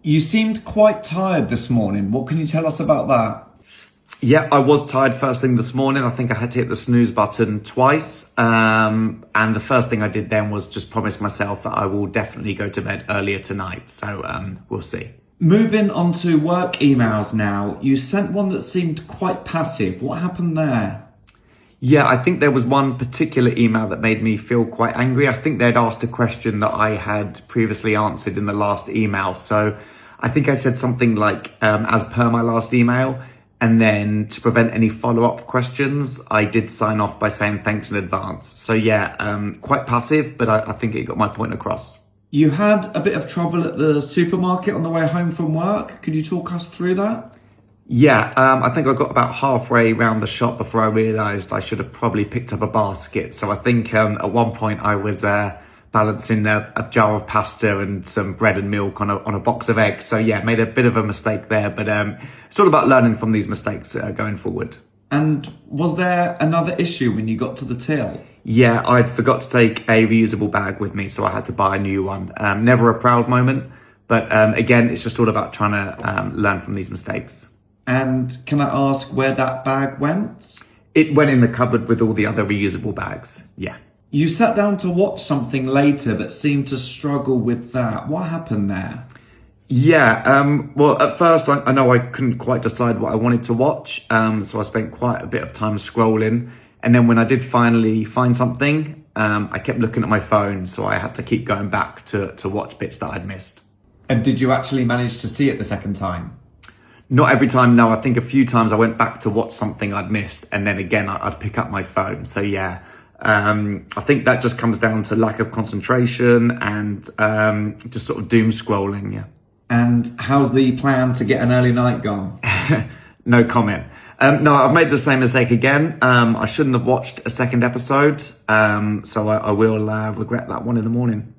You seemed quite tired this morning. What can you tell us about that? Yeah, I was tired first thing this morning. I think I had to hit the snooze button twice. And the first thing I did then was just promise myself that I will definitely go to bed earlier tonight. So we'll see. Moving on to work emails now. You sent one that seemed quite passive. What happened there? Yeah, I think there was one particular email that made me feel quite angry. I think they'd asked a question that I had previously answered in the last email. So I think I said something like, as per my last email. And then to prevent any follow-up questions, I did sign off by saying thanks in advance. So yeah, quite passive, but I think it got my point across. You had a bit of trouble at the supermarket on the way home from work. Could you talk us through that? Yeah, I think I got about halfway around the shop before I realised I should have probably picked up a basket. So I think at one point I was balancing a jar of pasta and some bread and milk on a box of eggs. So yeah, made a bit of a mistake there, but it's all about learning from these mistakes going forward. And was there another issue when you got to the till? Yeah, I'd forgot to take a reusable bag with me, so I had to buy a new one. Never a proud moment, but again, it's just all about trying to learn from these mistakes. And can I ask where that bag went? It went in the cupboard with all the other reusable bags, yeah. You sat down to watch something later but seemed to struggle with that. What happened there? Yeah, well, at first I know I couldn't quite decide what I wanted to watch, so I spent quite a bit of time scrolling. And then when I did finally find something, I kept looking at my phone, so I had to keep going back to watch bits that I'd missed. And did you actually manage to see it the second time? Not every time, no. I think a few times I went back to watch something I'd missed, and then again I'd pick up my phone. So yeah, I think that just comes down to lack of concentration and just sort of doom scrolling, yeah. And how's the plan to get an early night gone? No comment. No, I've made the same mistake again. I shouldn't have watched a second episode, so I will regret that one in the morning.